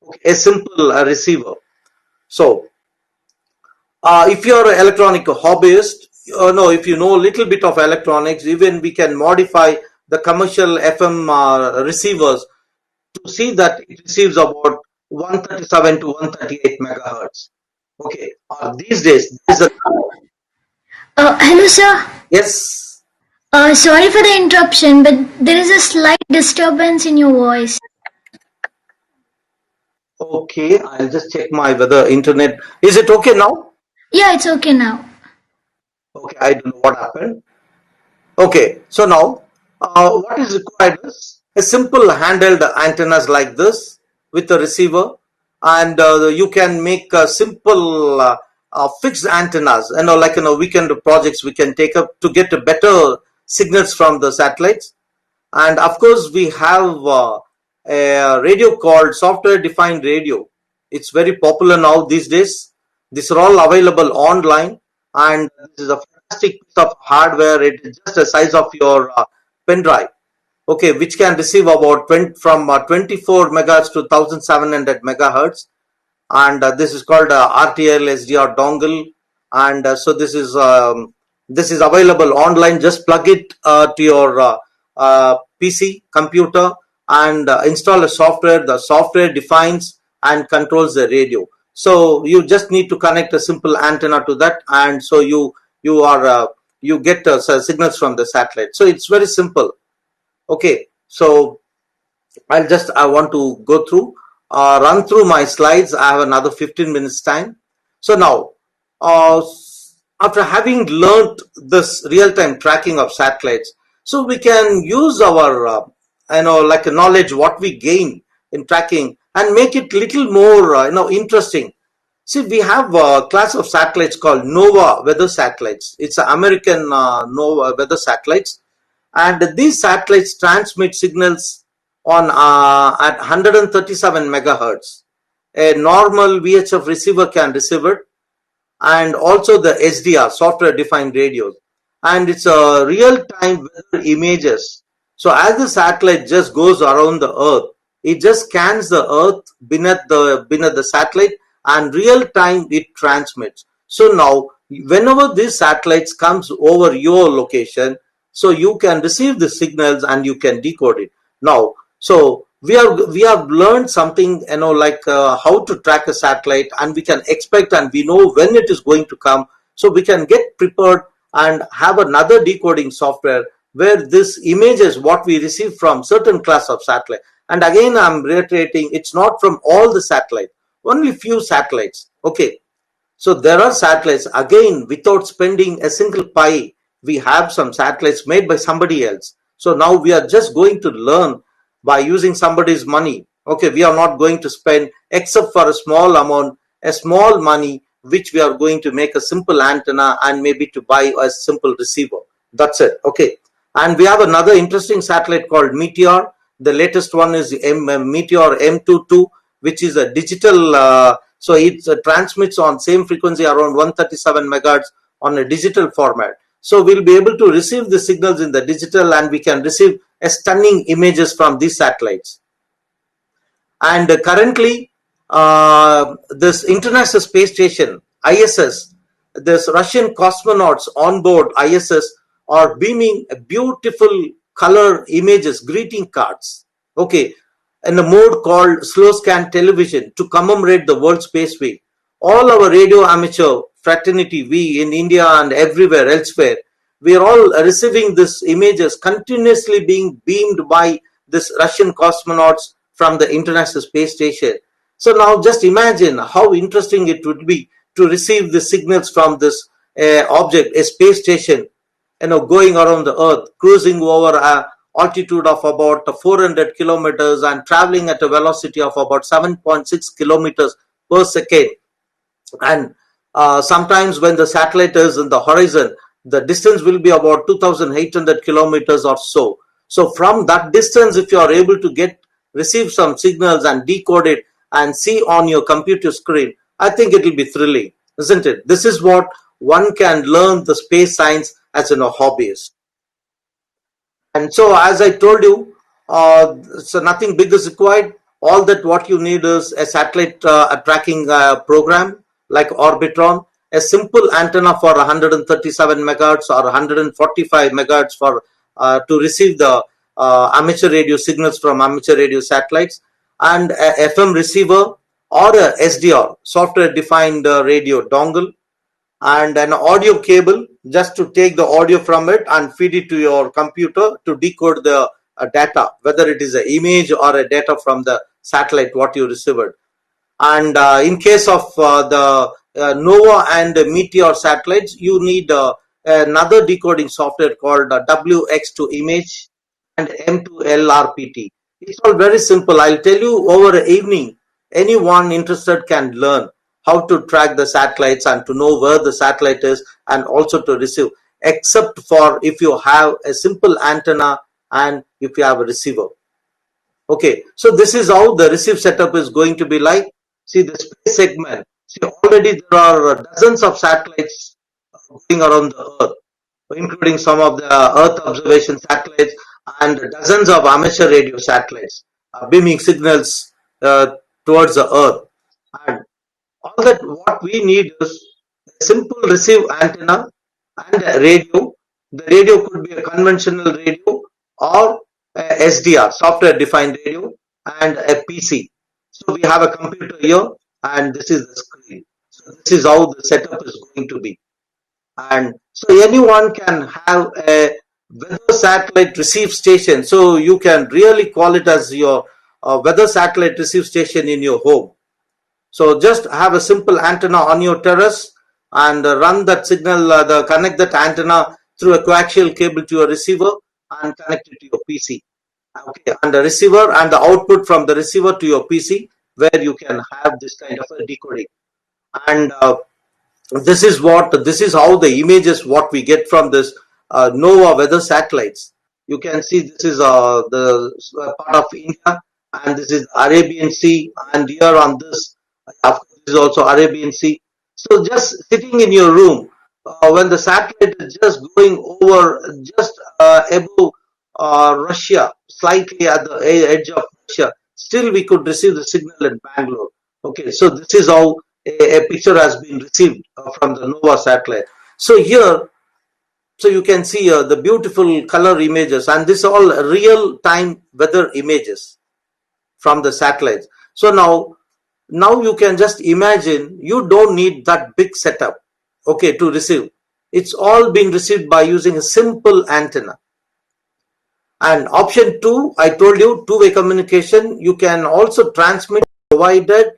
okay, a simple receiver. So if you're an electronic hobbyist, if you know a little bit of electronics, even we can modify the commercial FM receivers to see that it receives about 137 to 138 megahertz. Okay, these days, Hello, sir. yes. Sorry for the interruption, but there is a slight disturbance in your voice. Okay, I'll just check my whether internet. Is it okay now? Yeah, it's okay now. Okay, I don't know what happened. Okay, so now what is required is a simple handheld antennas like this with a receiver, and you can make simple fixed antennas. Like weekend projects we can take up to get a better signals from the satellites. And of course, we have a radio called software defined radio. It's very popular now these days. These are all available online, and this is a fantastic piece of hardware. It is just the size of your pen drive, okay, which can receive about 24 megahertz to 1700 megahertz, and this is called RTL SDR dongle, and so this is available online. Just plug it to your PC computer and install a software. The software defines and controls the radio. So you just need to connect a simple antenna to that, and so you get signals from the satellite. So it's very simple. Okay, so I want to go through, run through my slides. I have another 15 minutes time. So now, after having learned this real-time tracking of satellites, so we can use our, like knowledge, what we gain in tracking, and make it little more, interesting. See, we have a class of satellites called NOAA weather satellites. It's American NOAA weather satellites, and these satellites transmit signals on at 137 megahertz. A normal VHF receiver can receive it, and also the SDR, software defined radios, and it's a real time weather images. So as the satellite just goes around the earth, it just scans the earth beneath the satellite, and real time it transmits. So now whenever these satellites comes over your location, so you can receive the signals and you can decode it. Now, so we have learned something, like how to track a satellite, and we can expect and we know when it is going to come, so we can get prepared and have another decoding software where this images what we receive from certain class of satellite. And again, I'm reiterating, it's not from all the satellites, only few satellites. Okay, So there are satellites, again, without spending a single pie, we have some satellites made by somebody else. So now we are just going to learn by using somebody's money. Okay, we are not going to spend except for a small amount, a small money, which we are going to make a simple antenna and maybe to buy a simple receiver. That's it. Okay. And we have another interesting satellite called Meteor. The latest one is Meteor M22, which is a digital, so it transmits on same frequency around 137 megahertz on a digital format. So we'll be able to receive the signals in the digital, and we can receive a stunning images from these satellites. And currently, this International Space Station, ISS, this Russian cosmonauts on board ISS are beaming beautiful color images, greeting cards, okay, in a mode called slow scan television to commemorate the World Space Week. All our radio amateur fraternity, we in India and everywhere elsewhere, we are all receiving these images continuously being beamed by this Russian cosmonauts from the International Space Station. So now just imagine how interesting it would be to receive the signals from this object, a space station, going around the Earth, cruising over an altitude of about 400 kilometers and traveling at a velocity of about 7.6 kilometers per second. And sometimes when the satellite is in the horizon, the distance will be about 2,800 kilometers or so. So from that distance, if you are able to receive some signals and decode it and see on your computer screen, I think it will be thrilling, isn't it? This is what one can learn the space science as a hobbyist. And so, as I told you, so nothing big is required. All that what you need is a satellite tracking program like Orbitron, a simple antenna for 137 megahertz or 145 megahertz for to receive the amateur radio signals from amateur radio satellites, and a FM receiver or a SDR, software defined radio dongle, and an audio cable just to take the audio from it and feed it to your computer to decode the data, whether it is an image or a data from the satellite what you received. And in case of the Nova and Meteor satellites, you need another decoding software called WX to image and M2LRPT. It's all very simple. I'll tell you over an evening. Anyone interested can learn how to track the satellites and to know where the satellite is and also to receive, except for if you have a simple antenna and if you have a receiver. Okay, so this is how the receive setup is going to be like. See the space segment. See, already there are dozens of satellites going around the Earth, including some of the Earth observation satellites and dozens of amateur radio satellites beaming signals towards the Earth. And all that what we need is a simple receive antenna and a radio. The radio could be a conventional radio or a SDR, software defined radio, and a PC. So we have a computer here and this is the screen. So this is how the setup is going to be. And so anyone can have a weather satellite receive station. So you can really call it as your weather satellite receive station in your home. So just have a simple antenna on your terrace and run that signal, connect that antenna through a coaxial cable to your receiver and connect it to your PC. Okay, and the receiver and the output from the receiver to your PC, where you can have this kind of a decoding. And this is how the images what we get from this Nova weather satellites. You can see this is the part of India, and this is Arabian Sea, and here on this, of course, this is also Arabian Sea. So just sitting in your room, when the satellite is just going over just above Russia, slightly at the edge of Russia, still we could receive the signal in Bangalore. Okay, so this is how a picture has been received from the Nova satellite. So here, so you can see the beautiful color images, and this all real-time weather images from the satellites. So now you can just imagine you don't need that big setup, okay, to receive. It's all being received by using a simple antenna. And option 2, I told you, two-way communication. You can also transmit provided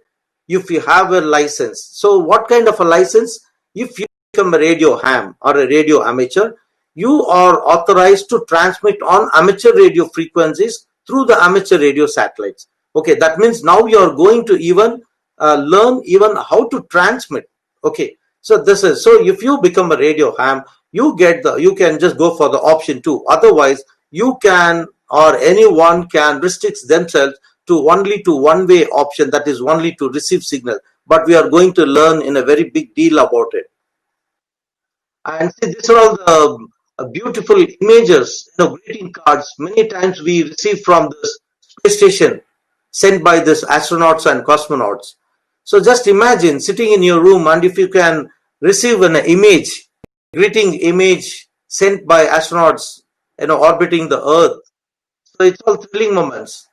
if you have a license. So what kind of a license? If you become a radio ham or a radio amateur, you are authorized to transmit on amateur radio frequencies through the amateur radio satellites. Okay, that means now you are going to even learn even how to transmit. Okay, so this is, so if you become a radio ham, you can just go for the option 2. Otherwise, you can, or anyone can restrict themselves to only to one-way option, that is only to receive signal. But we are going to learn in a very big deal about it. And see, these are all the beautiful images, greeting cards. Many times we receive from this space station sent by this astronauts and cosmonauts. So just imagine sitting in your room, and if you can receive an image, greeting image sent by astronauts, orbiting the Earth. So it's all thrilling moments.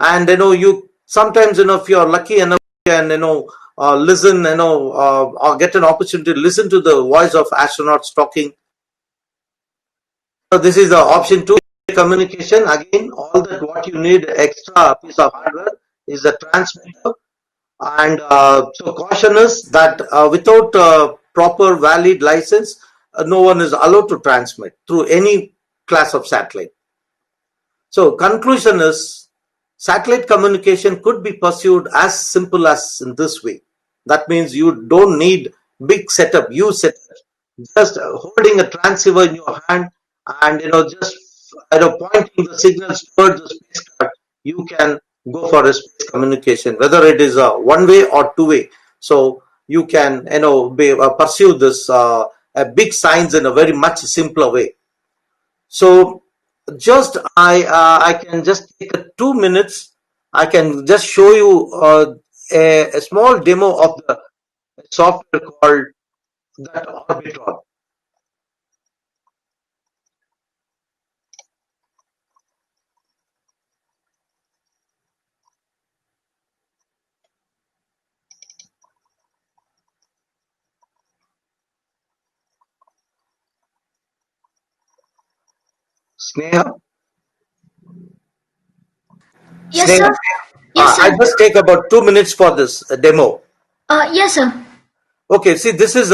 And you sometimes, if you're lucky enough, you can listen, or get an opportunity to listen to the voice of astronauts talking. So this is the option 2, communication. Again, all that what you need extra piece of hardware is the transmitter. And so caution is that without proper valid license, no one is allowed to transmit through any class of satellite. So conclusion is, satellite communication could be pursued as simple as in this way. That means you don't need big setup, huge setup. Just holding a transceiver in your hand and just pointing the signals towards the spacecraft, you can go for a space communication, whether it is a one-way or two-way. So you can pursue this big science in a very much simpler way. So just I can just take 2 minutes. I can just show you a small demo of the software called that Orbitron. Sneha? Yes, Sneha? sir. Yes, I sir. just take about 2 minutes for this demo. Yes, sir. Okay, see, this is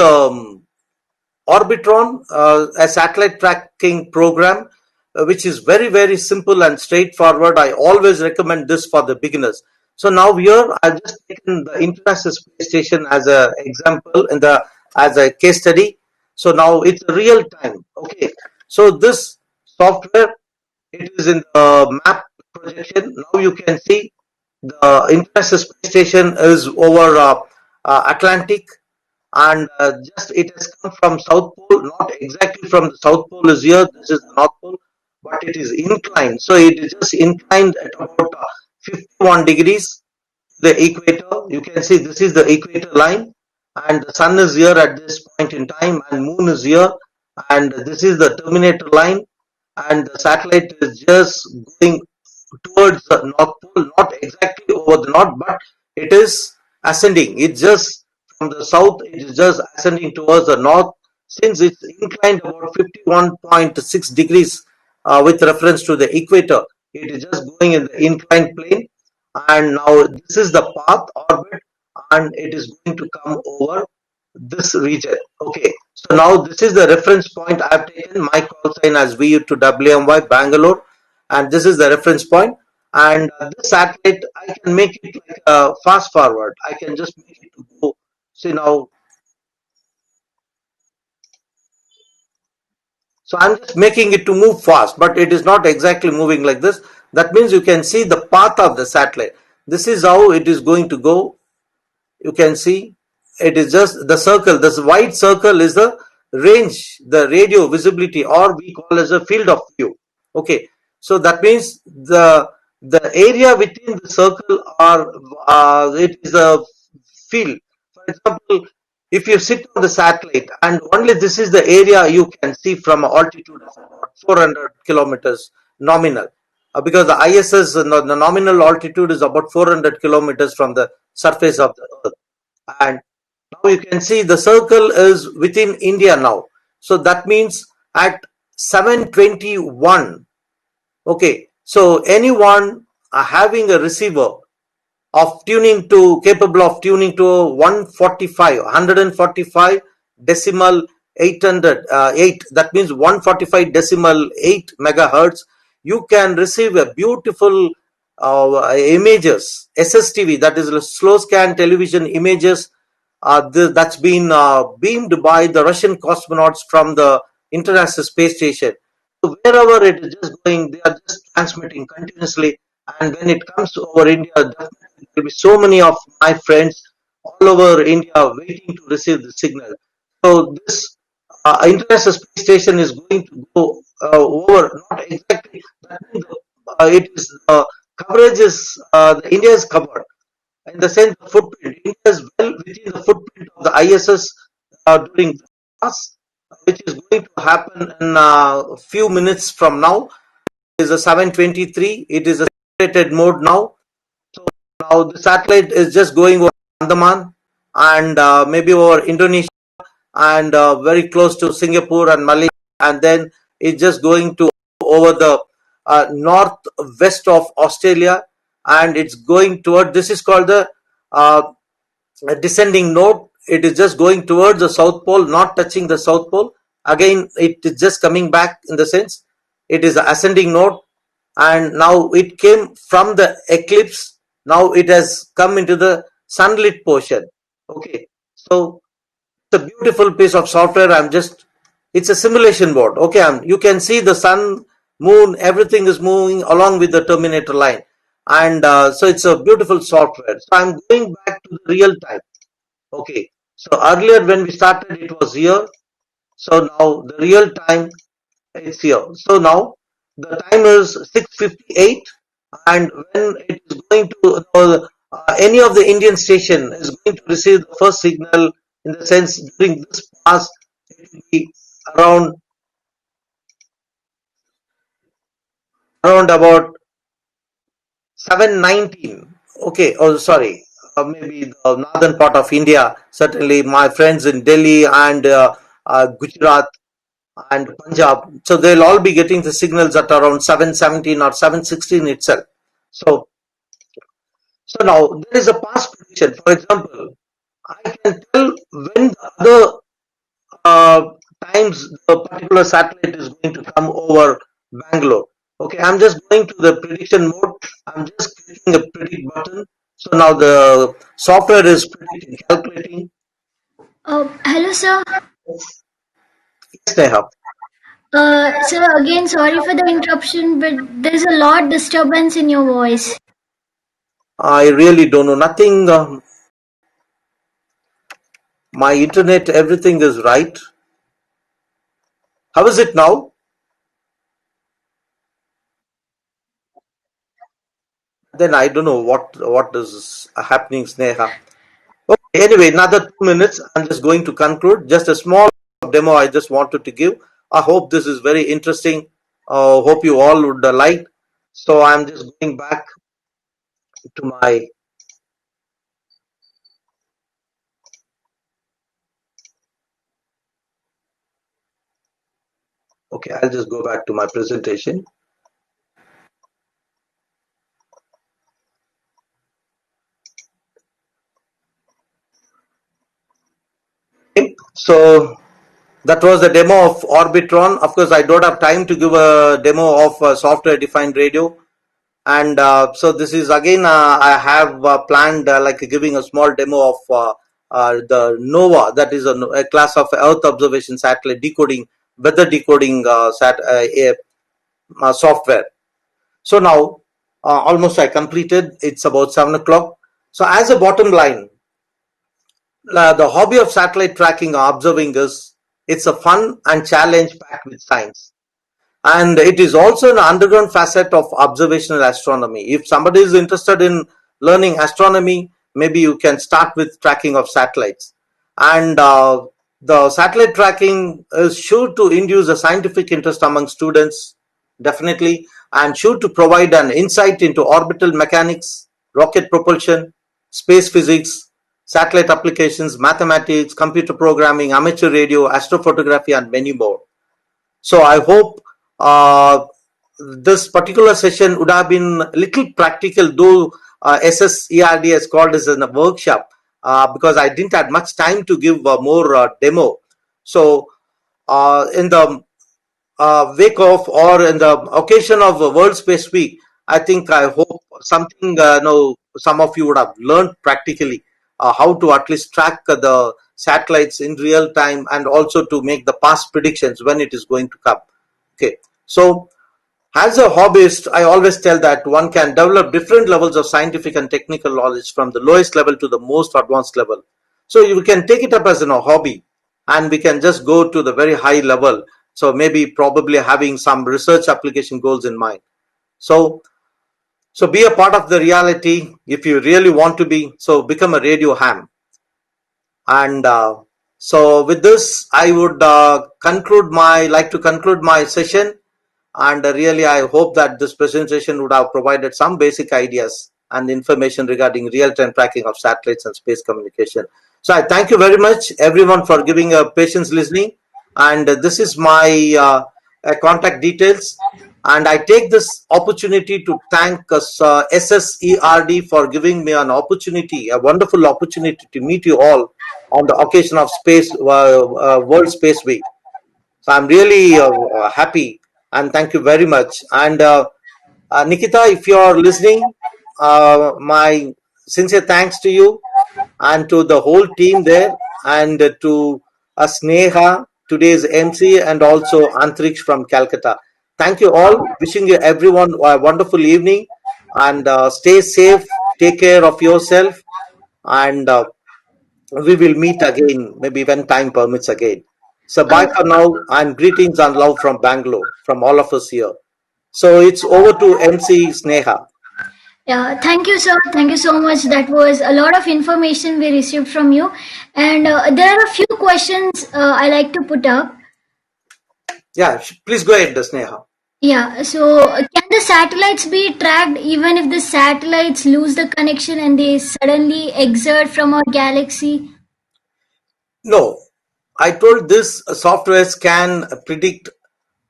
Orbitron, a satellite tracking program, which is very, very simple and straightforward. I always recommend this for the beginners. So now here I've just taken the International Space Station as an example as a case study. So now it's real time. Okay. So this software, it is in the map projection. Now you can see the International Space Station is over Atlantic, and just it has come from South Pole, not exactly from the South Pole is here, this is the North Pole, but it is inclined. So it is just inclined at about 51 degrees the equator. You can see this is the equator line, and the sun is here at this point in time, and moon is here, and this is the terminator line, and the satellite is just going towards the North Pole, not exactly over the north, but it is ascending. It's just from the south, it is just ascending towards the north. Since it's inclined about 51.6 degrees with reference to the equator, it is just going in the inclined plane. And now this is the path orbit, and it is going to come over this region. Okay, so now this is the reference point. I have taken my call sign as VU to WMY Bangalore, and this is the reference point. And this satellite, I can make it like fast forward. I can just make it to go. See now, so I'm just making it to move fast, but it is not exactly moving like this. That means you can see the path of the satellite. This is how it is going to go. You can see it is just the circle. This white circle is the range, the radio visibility, or we call as a field of view. Okay, so that means the area within the circle are it is a field. For example, if you sit on the satellite and only this is the area you can see from an altitude of about 400 kilometers nominal, because the ISS, the nominal altitude is about 400 kilometers from the surface of the Earth. And now you can see the circle is within India now. So that means at 7:21. Okay, so anyone having a receiver capable of tuning to 145 decimal 808, that means 145 decimal 8 megahertz. You can receive a beautiful images, SSTV, that is slow scan television images, that's been beamed by the Russian cosmonauts from the International Space Station. So wherever it is just going, they are just transmitting continuously. And when it comes to over India, definitely there will be so many of my friends all over India waiting to receive the signal. So this International Space Station is going to go over, not exactly. That means, it is coverage is India is covered in the sense the footprint. India is well within the footprint of the ISS during the class, which is going to happen in a few minutes from now. It is a 7:23. It is a separated mode now. So now the satellite is just going over Andaman and maybe over Indonesia and very close to Singapore and Malaysia, and then it's just going to over the northwest of Australia, and it's going toward, this is called the uh, descending node. It is just going towards the south pole, not touching the south pole. Again, it is just coming back, in the sense it is the ascending node, and now it came from the eclipse. Now it has come into the sunlit portion. Okay, so it's a beautiful piece of software. It's a simulation board. Okay, you can see the sun, moon, everything is moving along with the terminator line. And so it's a beautiful software. So I'm going back to the real time. Okay, so earlier when we started, it was here. So now the real time is here. So now the time is 6:58, and when it is going to any of the Indian station is going to receive the first signal, in the sense during this pass, it will be around about 7:19. Okay, oh sorry, maybe the northern part of India. Certainly, my friends in Delhi and Gujarat and Punjab, so they'll all be getting the signals at around 7:17 or 7:16 itself. So, so now there is a past prediction. For example, I can tell when the other uh, times the particular satellite is going to come over Bangalore. Okay, I'm just going to the prediction mode. I'm just clicking the predict button. So now the software is predicting, calculating. Hello, sir. Yes, Neha. Sir, again, sorry for the interruption, but there's a lot disturbance in your voice. I really don't know. Nothing. My internet, everything is right. How is it now? Then I don't know what is happening, Sneha. Okay, anyway, another 2 minutes. I'm just going to conclude. Just a small demo I just wanted to give. I hope this is very interesting. Hope you all would like. So I'm just going back to my. Okay, I'll just go back to my presentation. Okay, so that was the demo of Orbitron. Of course, I don't have time to give a demo of software-defined radio. And so this is again, I have planned like giving a small demo of the NOVA, that is a class of Earth observation satellite decoding, weather decoding software. So now almost I completed. It's about 7 o'clock. So as a bottom line, the hobby of satellite tracking or observing is, it's a fun and challenge packed with science. And it is also an underground facet of observational astronomy. If somebody is interested in learning astronomy, maybe you can start with tracking of satellites. And the satellite tracking is sure to induce a scientific interest among students, definitely, and sure to provide an insight into orbital mechanics, rocket propulsion, space physics, satellite applications, mathematics, computer programming, amateur radio, astrophotography, and many more. So I hope this particular session would have been a little practical, though SSERD has called us in a workshop because I didn't have much time to give more demo. So in the wake of or in the occasion of World Space Week, I hope something some of you would have learned practically how to at least track the satellites in real time and also to make the past predictions when it is going to come. Okay, so as a hobbyist, I always tell that one can develop different levels of scientific and technical knowledge from the lowest level to the most advanced level. So you can take it up as a hobby and we can just go to the very high level. So maybe probably having some research application goals in mind. So be a part of the reality if you really want to be. So become a radio ham. And so with this, I would like to conclude my session. And really, I hope that this presentation would have provided some basic ideas and information regarding real-time tracking of satellites and space communication. So I thank you very much, everyone, for giving patience listening. And this is my contact details. And I take this opportunity to thank SSERD for giving me an opportunity, a wonderful opportunity to meet you all on the occasion of World Space Week. So I'm really happy and thank you very much. And Nikita, if you're listening, my sincere thanks to you and to the whole team there and to Sneha, today's MC, and also Antriksh from Calcutta. Thank you all. Wishing you everyone a wonderful evening and stay safe. Take care of yourself and we will meet again, maybe when time permits again. So bye Uh, for now and greetings and love from Bangalore, from all of us here. So it's over to MC Sneha. yeah, thank you, sir. Thank you so much. That was a lot of information we received from you. And there are a few questions I like to put up. Yeah, please go ahead, Sneha. Yeah, so can the satellites be tracked even if the satellites lose the connection and they suddenly exert from our galaxy? No, I told this softwares can predict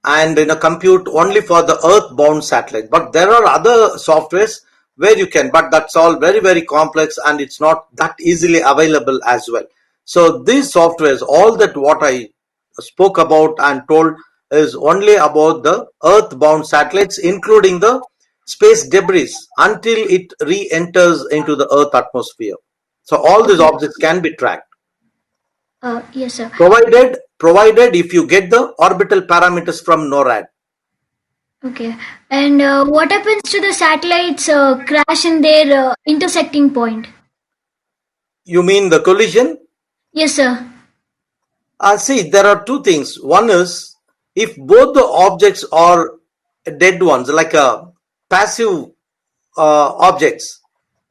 and compute only for the earth-bound satellite. But there are other softwares where you can, but that's all very, very complex and it's not that easily available as well. So these softwares, all that what I spoke about and told is only about the earth-bound satellites, including the space debris until it re-enters into the earth atmosphere. So all these Okay. objects can be tracked. Yes, sir. Provided if you get the orbital parameters from NORAD. Okay. And what happens to the satellites crash in their intersecting point? You mean the collision? Yes, sir. See, there are two things. One is if both the objects are dead ones, like a passive objects,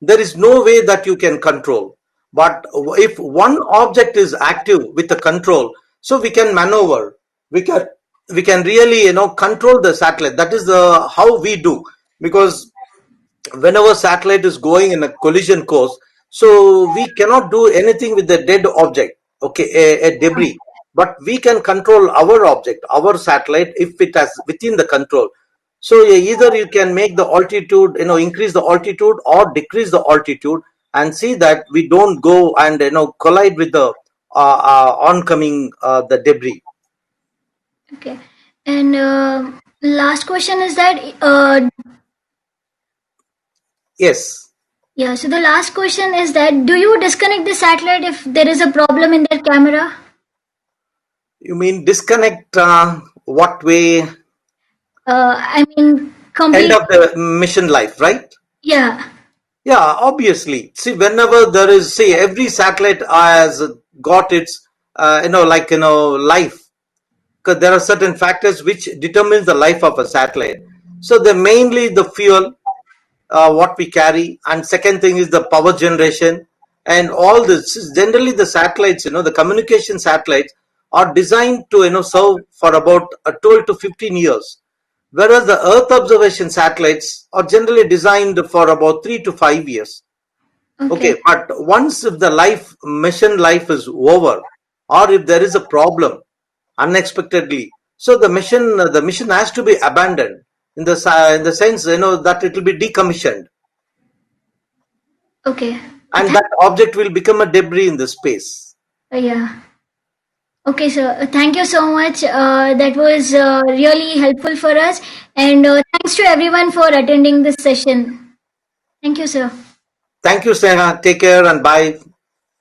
there is no way that you can control. But if one object is active with the control, so we can maneuver. We can really control the satellite. That is the how we do, because whenever satellite is going in a collision course, so we cannot do anything with the dead object, okay, a debris, but we can control our object, our satellite, if it has within the control. So either you can make the altitude, increase the altitude or decrease the altitude and see that we don't go and collide with the oncoming the debris. Okay. And last question is that Yes. yeah. So the last question is that do you disconnect the satellite if there is a problem in their camera? You mean disconnect what way? I mean, End complete. of the mission life, right? Yeah. Yeah, obviously. See, whenever there is, see, every satellite has got its, life. Because there are certain factors which determines the life of a satellite. So they're mainly the fuel, what we carry, and second thing is the power generation, and all this. Generally, the satellites, the communication satellites are designed to, serve for about 12 to 15 years. Whereas the Earth observation satellites are generally designed for about 3 to 5 years. Okay, Okay. but once if the mission life is over, or if there is a problem unexpectedly, so the mission has to be abandoned in the sense that it will be decommissioned. Okay. and that object will become a debris in the space. Yeah. Okay, sir. Thank you so much. That was really helpful for us. And thanks to everyone for attending this session. Thank you, sir. Thank you, Sneha. Take care and bye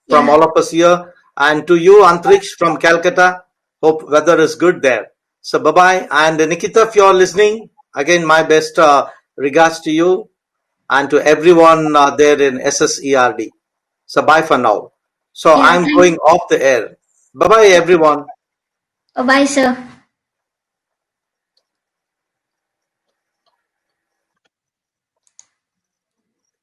from Yeah. all of us here. And to you, Antriksh from Calcutta, hope weather is good there. So bye bye. And Nikita, if you're listening, again, my best regards to you and to everyone there in SSERD. So bye for now. So Yeah. I'm going off the air. Bye bye, everyone. Bye, sir.